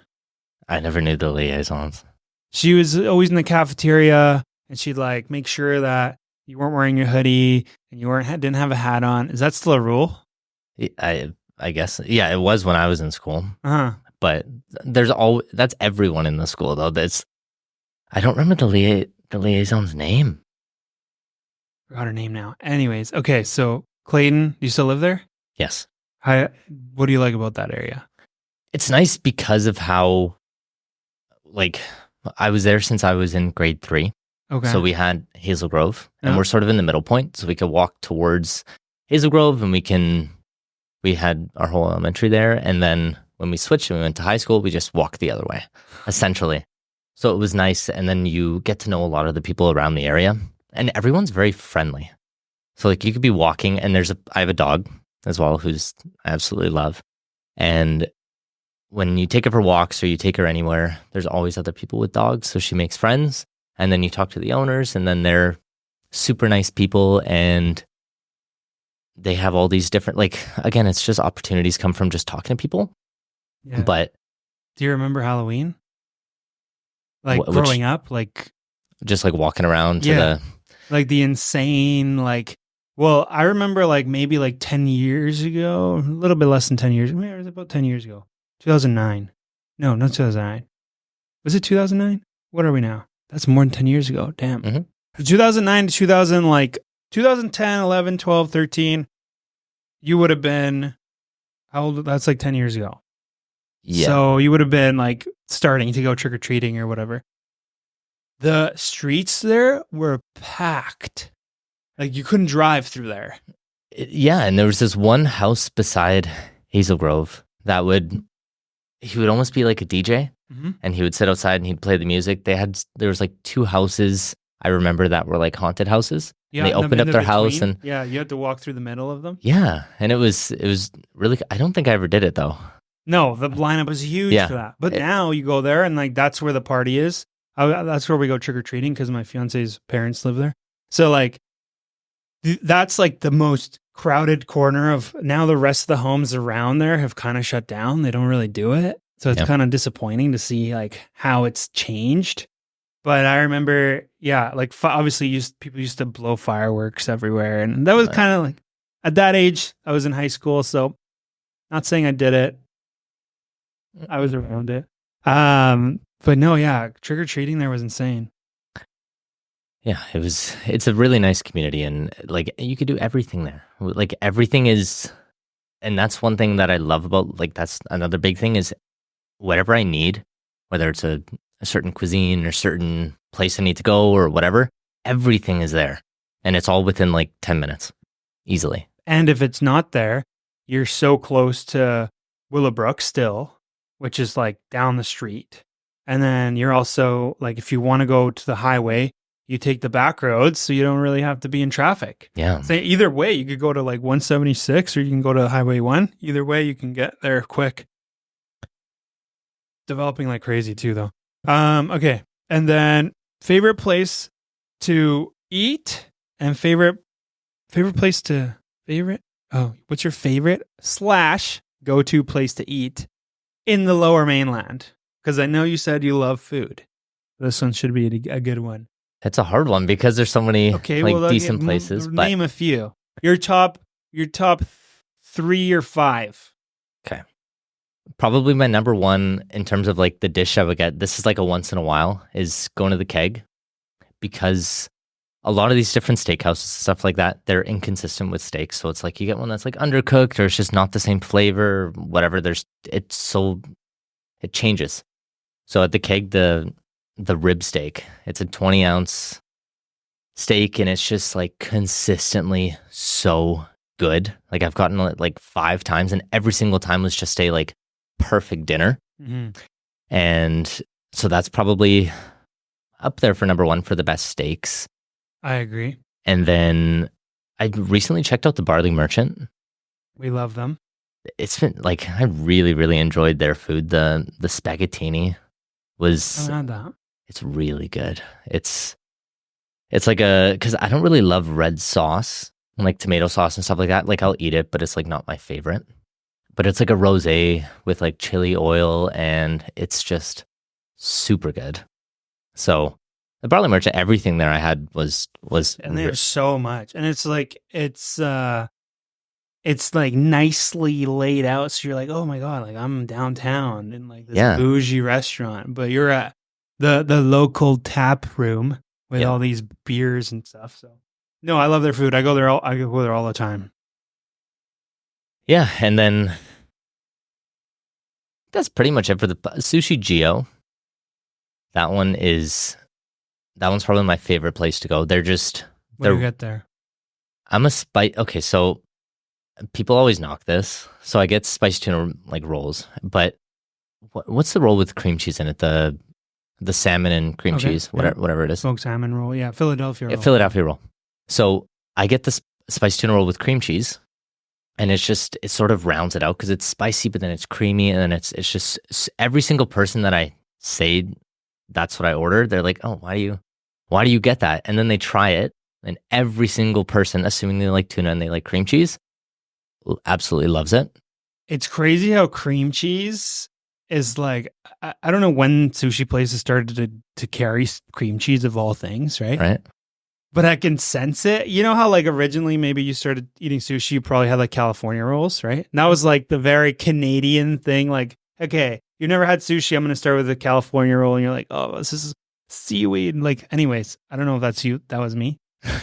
I never knew the liaisons. She was always in the cafeteria, and she'd like make sure that you weren't wearing your hoodie and you didn't have a hat on. Is that still a rule? I guess. Yeah, it was when I was in school. But that's everyone in the school though. I don't remember the liaison's name. Forgot her name now. Anyways, okay, so Clayton, do you still live there? Yes. What do you like about that area? It's nice because of how, like, I was there since I was in grade 3. Okay. So we had Hazel Grove, and we're sort of in the middle point. So we could walk towards Hazel Grove, and we had our whole elementary there. And then when we switched and we went to high school, we just walked the other way, essentially. So it was nice. And then you get to know a lot of the people around the area, and everyone's very friendly. So like you could be walking, and I have a dog as well, who's I absolutely love. And when you take her for walks or you take her anywhere, there's always other people with dogs. So she makes friends, and then you talk to the owners, and then they're super nice people, and they have all these different, like, again, it's just opportunities come from just talking to people. Yeah. But do you remember Halloween? Like growing up, like just like walking around to like the insane, like, well, I remember like maybe like 10 years ago, a little bit less than 10 years. Maybe it was about 10 years ago. 2009. No, not 2009. Was it 2009? What are we now? That's more than 10 years ago. Damn. Mm-hmm. 2009 to 2010, 11, 12, 13. You would have been, how old? That's like 10 years ago. Yeah. So you would have been like starting to go trick-or-treating or whatever. The streets there were packed. Like you couldn't drive through there. Yeah, and there was this one house beside Hazel Grove that he would almost be like a DJ, and he would sit outside and he'd play the music. There was like 2 houses I remember that were like haunted houses. Yeah, and they opened up their house, and you had to walk through the middle of them. Yeah, and it was really. I don't think I ever did it though. No, the lineup was huge for that. But now you go there, and like that's where the party is. That's where we go trick or treating because my fiance's parents live there. So like, that's like the most crowded corner of now. The rest of the homes around there have kind of shut down. They don't really do it, so it's kind of disappointing to see like how it's changed. But I remember, like obviously people used to blow fireworks everywhere, and that was kind of like at that age. I was in high school, so not saying I did it. I was around it. But no, trick or treating there was insane. Yeah, it's a really nice community, and like you could do everything there. Like everything is, and that's one thing that I love about, like that's another big thing is whatever I need, whether it's a certain cuisine or certain place I need to go or whatever, everything is there. And it's all within like 10 minutes, easily. And if it's not there, you're so close to Willowbrook still, which is like down the street. And then you're also like, if you want to go to the highway, you take the back roads, so you don't really have to be in traffic. Yeah. So either way, you could go to like 176 or you can go to Highway 1. Either way, you can get there quick. Developing like crazy too, though. Okay. And then favorite place to eat and favorite place to favorite. Oh, what's your favorite / go-to place to eat in the Lower Mainland? Because I know you said you love food. This one should be a good one. It's a hard one because there's so many decent places. Name a few. Your top 3 or 5. Okay. Probably my number one in terms of like the dish I would get. This is like a once in a while is going to the 𝐏𝐸𝐥, because a lot of these different steakhouses, stuff like that, they're inconsistent with steaks. So it's like you get one that's like undercooked or it's just not the same flavor, whatever. It changes. So at the 𝐏𝐸𝐥, the rib steak, it's a 20-ounce steak and it's just like consistently so good. Like I've gotten it like 5 times and every single time was just a like perfect dinner. Mm-hmm. And so that's probably up there for number one for the best steaks. I agree. And then I recently checked out the Barley Merchant. We love them. It's been like, I really, really enjoyed their food. The spaghettini was, I had that. It's really good. It's like because I don't really love red sauce, like tomato sauce and stuff like that. Like I'll eat it, but it's like not my favorite. But it's like a rosé with like chili oil and it's just super good. So the Barley Merchant, everything there I had was and there's so much. And it's like it's like nicely laid out. So you're like, oh my God, like I'm downtown in like this bougie restaurant, but you're at the local tap room with all these beers and stuff. So no, I love their food. I go there all the time. Yeah. And then that's pretty much it for the Sushi 𝐏𝐿. That one's probably my favorite place to go. What do you get there? I'm a okay, so people always knock this. So I get spicy tuna like rolls, but what's the roll with cream cheese in it? The salmon and cream cheese, whatever it is. Smoked salmon roll, Philadelphia roll. Yeah, Philadelphia roll. So I get this spicy tuna roll with cream cheese, and it sort of rounds it out because it's spicy, but then it's creamy, and then it's just every single person that I say that's what I ordered, they're like, oh, why do you get that? And then they try it, and every single person, assuming they like tuna and they like cream cheese, absolutely loves it. It's crazy how cream cheese is like, I don't know when sushi places started to carry cream cheese of all things, right? Right. But I can sense it. You know how like originally maybe you started eating sushi, you probably had like California rolls, right? And that was like the very Canadian thing. Like, okay, you've never had sushi, I'm going to start with a California roll. And you're like, oh, this is seaweed. Like, anyways, I don't know if that's you. That was me.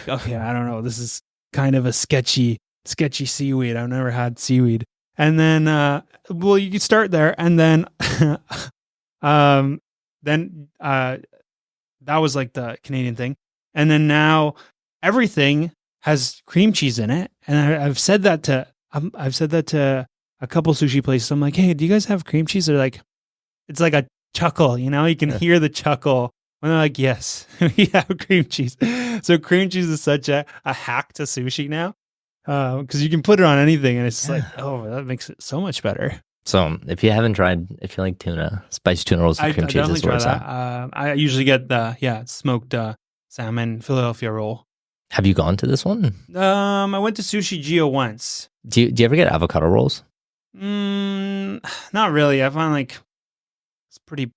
Okay, I don't know. This is kind of a sketchy seaweed. I've never had seaweed. And then, you could start there, and then, that was like the Canadian thing, and then now everything has cream cheese in it, and I've said that to a couple sushi places. I'm like, hey, do you guys have cream cheese? They're like, it's like a chuckle, you can hear the chuckle when they're like, yes, we have cream cheese. So cream cheese is such a hack to sushi now. Because you can put it on anything, and it's like, oh, that makes it so much better. So if you haven't tried, if you like tuna, spiced tuna rolls with cream cheese definitely is where try it's that. at. I usually get the smoked salmon Philadelphia roll. Have you gone to this one? I went to Sushi Geo once. Do you ever get avocado rolls? Not really. I find like it's pretty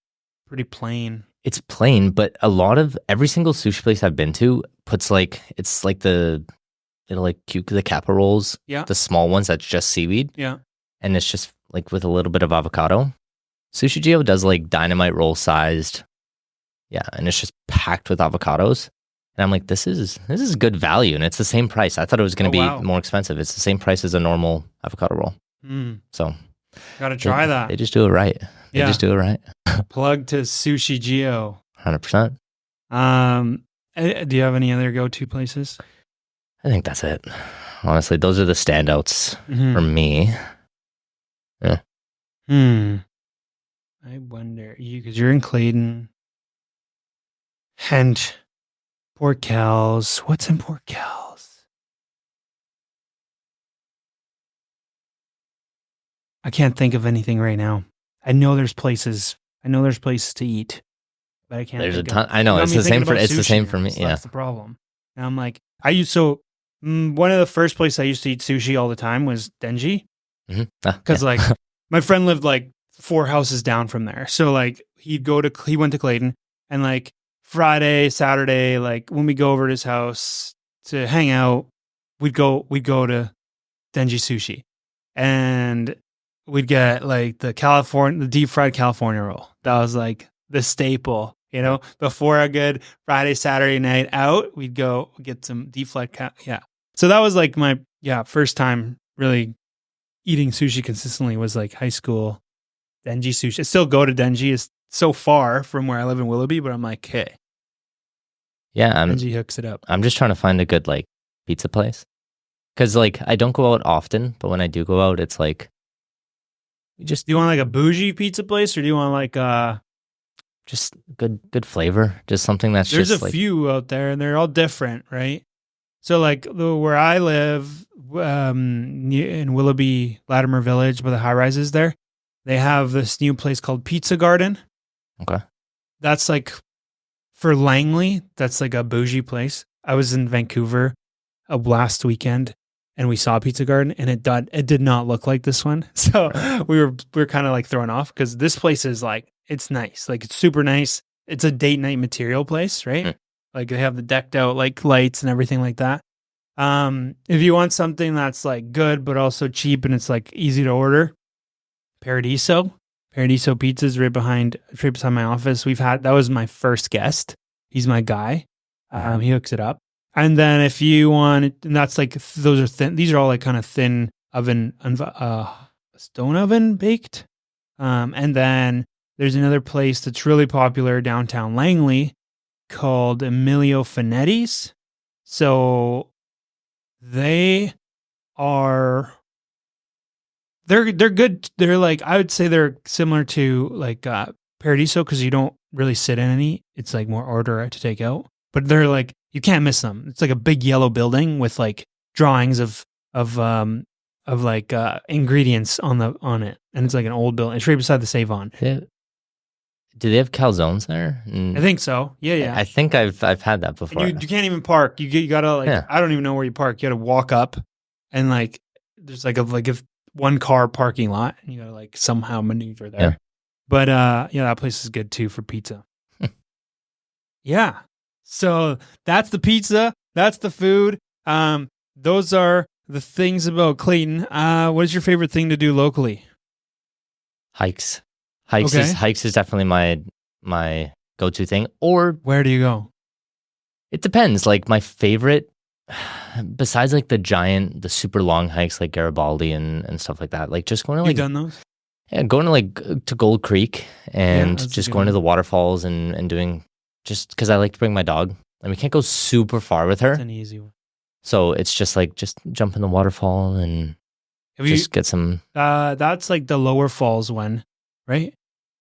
plain. It's plain, but a lot of every single sushi place I've been to puts like it's like the little like the kappa rolls, the small ones that's just seaweed, and it's just like with a little bit of avocado. Sushi Geo does like dynamite roll sized, and it's just packed with avocados. And I'm like, this is good value, and it's the same price. I thought it was going to be more expensive. It's the same price as a normal avocado roll. So, gotta try that. They just do it right. They just do it right. Plug to Sushi Geo. 100%. Do you have any other go-to places? I think that's it. Honestly, those are the standouts for me. Yeah. I wonder, because you're in Clayton and Port Cal's. What's in Port Cal's? I can't think of anything right now. I know there's places to eat, but I can't. There's a ton. I know it's the same for me. So that's the problem. And I'm like, one of the first places I used to eat sushi all the time was Denji, because like my friend lived like 4 houses down from there. So like he went to Clayton, and like Friday, Saturday, like when we go over to his house to hang out, we'd go to Denji Sushi, and we'd get like the deep fried California roll. That was like the staple, before a good Friday, Saturday night out, we'd go get some deep fried. So that was like my first time really eating sushi consistently was like high school. Denji Sushi. I still go to Denji. It's so far from where I live in Willoughby, but I'm like, hey. Yeah, Denji hooks it up. I'm just trying to find a good like pizza place. Because like I don't go out often, but when I do go out, it's like do you want like a bougie pizza place, or do you want like just good flavor? Just something that's there's just a few out there, and they're all different, right? So like where I live in Willoughby, Latimer Village, where the high rises there, they have this new place called Pizza Garden. Okay. That's like for Langley, that's like a bougie place. I was in Vancouver last weekend, and we saw Pizza Garden, and it did not look like this one. So we were kind of like thrown off, because this place is like, it's nice. Like it's super nice. It's a date night material place, right? Like they have the decked out like lights and everything like that. If you want something that's like good, but also cheap, and it's like easy to order, Paradiso Pizza's right beside my office. That was my first guest. He's my guy. He hooks it up. And then if you want, and that's like, those are thin. These are all like kind of thin oven, stone oven baked. And then there's another place that's really popular downtown Langley called Emilio Finetti's. So they're good. They're like, I would say they're similar to like Paradiso, because you don't really sit in any. It's like more order to take out. But they're like, you can't miss them. It's like a big yellow building with like drawings of like ingredients on it, and it's like an old building. It's right beside the Save-On. Do they have calzones there? I think so. Yeah. I think I've had that before. You can't even park. You gotta like, I don't even know where you park. You gotta walk up, and like there's like a 1 car parking lot, and you gotta like somehow maneuver there. Yeah. But that place is good too for pizza. Yeah. So that's the pizza. That's the food. Those are the things about Clayton. What is your favorite thing to do locally? Hikes. Hikes is definitely my go-to thing. Or where do you go? It depends. Like my favorite, besides like the super long hikes like Garibaldi and stuff like that, like just going to like. You've done those? Yeah, going to like to Gold Creek and just going to the waterfalls and doing, just because I like to bring my dog, and we can't go super far with her. It's an easy one. So it's just like, just jump in the waterfall and get some. That's like the Lower Falls one, right?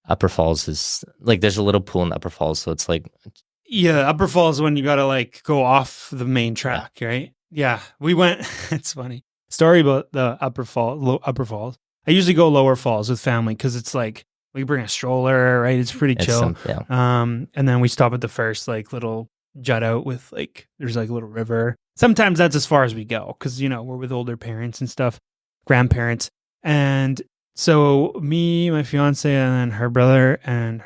Upper Falls is like, there's a little pool in the Upper Falls, so it's like. Yeah, Upper Falls when you gotta like go off the main track, right? Yeah, we went. It's funny story about the Upper Falls. I usually go Lower Falls with family because it's like we bring a stroller, right? It's pretty chill. And then we stop at the first like little jut out with like there's like a little river. Sometimes that's as far as we go because you know we're with older parents and stuff, grandparents, and so me, my fiance, and then her brother and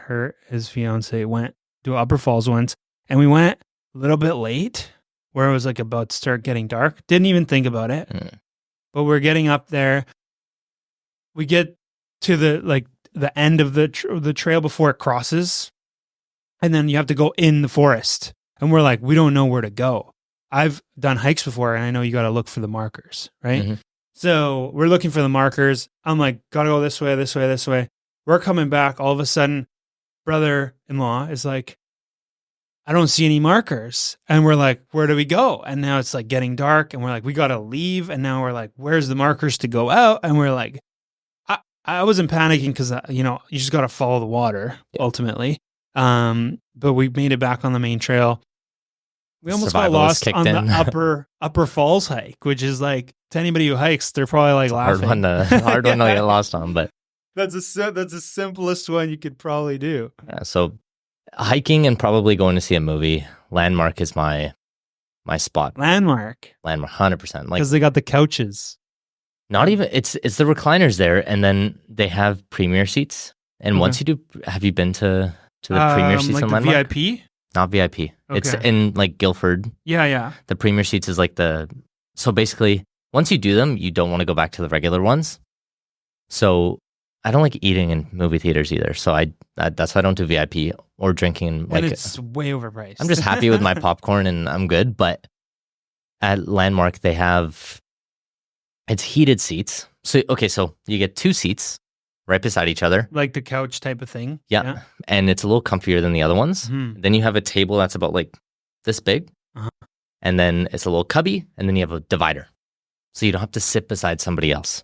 his fiance went to Upper Falls once, and we went a little bit late where it was like about to start getting dark. Didn't even think about it, but we're getting up there. We get to the end of the trail before it crosses, and then you have to go in the forest. And we're like, we don't know where to go. I've done hikes before, and I know you got to look for the markers, right? Mm-hmm. So we're looking for the markers. I'm like, gotta go this way, this way, this way. We're coming back. All of a sudden, brother-in-law is like, I don't see any markers. And we're like, where do we go? And now it's like getting dark, and we're like, we gotta leave. And now we're like, where's the markers to go out? And we're like, I wasn't panicking because, you know, you just gotta follow the water ultimately. But we made it back on the main trail. We almost got lost on the upper falls hike, which is like to anybody who hikes, they're probably like laughing. Hard one to get lost on, but that's the simplest one you could probably do. Yeah, so hiking and probably going to see a movie. Landmark is my spot. Landmark, 100%. Like because they got the couches. Not even it's the recliners there, and then they have premier seats. And once you do, have you been to the premier seats like in the Landmark? VIP? Not VIP. Okay. It's in like Guildford. Yeah. The premier seats is like so basically once you do them, you don't want to go back to the regular ones. So I don't like eating in movie theaters either. So that's why I don't do VIP or drinking. And it's way overpriced. I'm just happy with my popcorn and I'm good. But at Landmark, it's heated seats. So you get 2 seats right beside each other. Like the couch type of thing. Yeah. And it's a little comfier than the other ones. Mm-hmm. Then you have a table that's about like this big. Uh-huh. And then it's a little cubby. And then you have a divider. So you don't have to sit beside somebody else.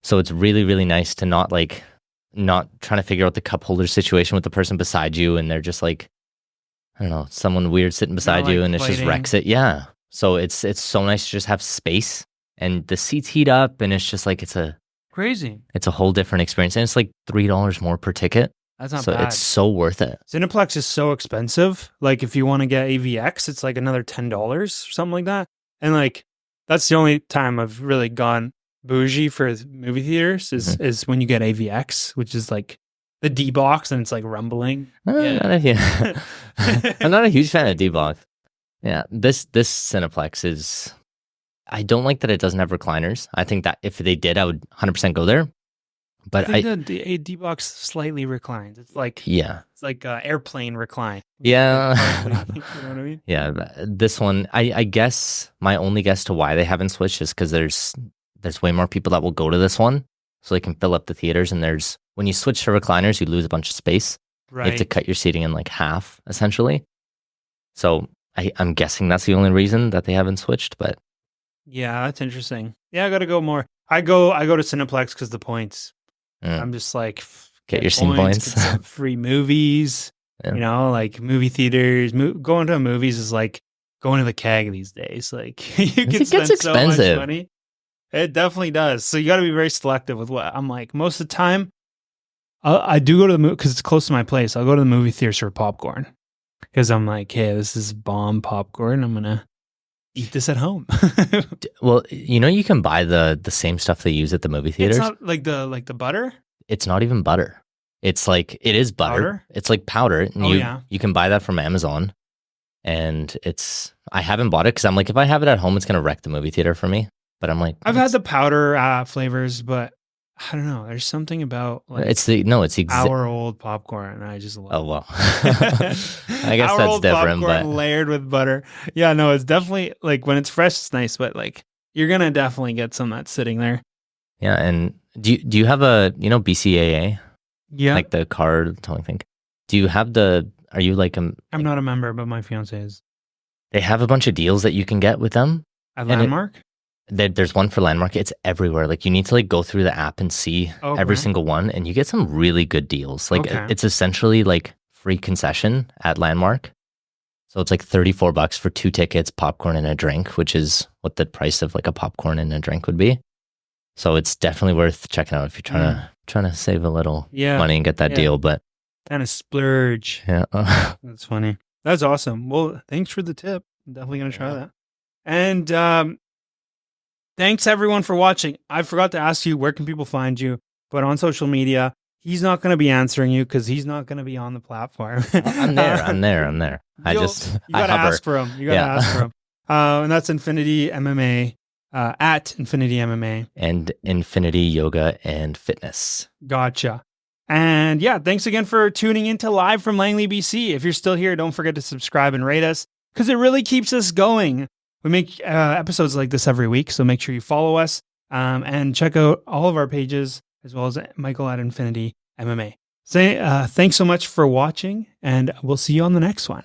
So it's really, really nice to not trying to figure out the cup holder situation with the person beside you. And they're just like, I don't know, someone weird sitting beside you and it just wrecks it. Yeah. So it's so nice to just have space and the seats heat up and it's just like, crazy. It's a whole different experience. And it's like $3 more per ticket. That's not bad. So it's so worth it. Cineplex is so expensive. Like if you want to get AVX, it's like another $10 or something like that. And like, that's the only time I've really gone bougie for movie theaters is when you get AVX, which is like the D box and it's like rumbling. I'm not a huge fan of D box. Yeah, this Cineplex is. I don't like that it doesn't have recliners. I think that if they did, I would 100% go there. But I think the D box slightly reclines. It's like it's like airplane recline. Yeah, you know what I mean? Yeah, this one, I guess my only guess to why they haven't switched is because there's way more people that will go to this one, so they can fill up the theaters. And when you switch to recliners, you lose a bunch of space. Right. You have to cut your seating in like half, essentially. So I'm guessing that's the only reason that they haven't switched. But yeah, that's interesting. Yeah, I got to go more. I go to Cineplex because the points. I'm just like get your scene points. Get some free movies. Yeah. You know, like movie theaters. Going to movies is like going to the keg these days. Like you can spend so much money. It definitely does. So you got to be very selective with what I'm like. Most of the time, I do go to the movie because it's close to my place. I'll go to the movie theater for popcorn because I'm like, hey, this is bomb popcorn. I'm gonna eat this at home. Well, you know, you can buy the same stuff they use at the movie theaters. It's not like the butter. It's not even butter. It's like it is butter. Powder? It's like powder. And you can buy that from Amazon. And I haven't bought it because I'm like, if I have it at home, it's gonna wreck the movie theater for me. But I'm like, I've had the powder flavors, but I don't know. There's something about like it's hour-old popcorn, and I just love it. Oh well, I guess that's different. But layered with butter, yeah, no, it's definitely like when it's fresh, it's nice. But like you're gonna definitely get some that's sitting there. Yeah, and do you have a BCAA? Yeah, like the car towing thing. Do you have Are you like I'm not a member, but my fiance is. They have a bunch of deals that you can get with them at Landmark. There's one for Landmark. It's everywhere. Like you need to like go through the app and see every single one, and you get some really good deals. Like it's essentially like free concession at Landmark. So it's like $34 for 2 tickets, popcorn and a drink, which is what the price of like a popcorn and a drink would be. So it's definitely worth checking out if you're trying to save a little money and get that deal. But kind of splurge. Yeah. That's funny. That's awesome. Well, thanks for the tip. I'm definitely going to try that. And thanks everyone for watching. I forgot to ask you, where can people find you? But on social media, he's not going to be answering you because he's not going to be on the platform. I'm there. I you got to ask for him. You got to ask for him. And that's Infinity MMA, at Infinity MMA. And Infinity Yoga and Fitness. Gotcha. And yeah, thanks again for tuning into Live from Langley, BC. If you're still here, don't forget to subscribe and rate us because it really keeps us going. We make episodes like this every week, so make sure you follow us and check out all of our pages as well as Michael at Infinity MMA. Thanks so much for watching, and we'll see you on the next one.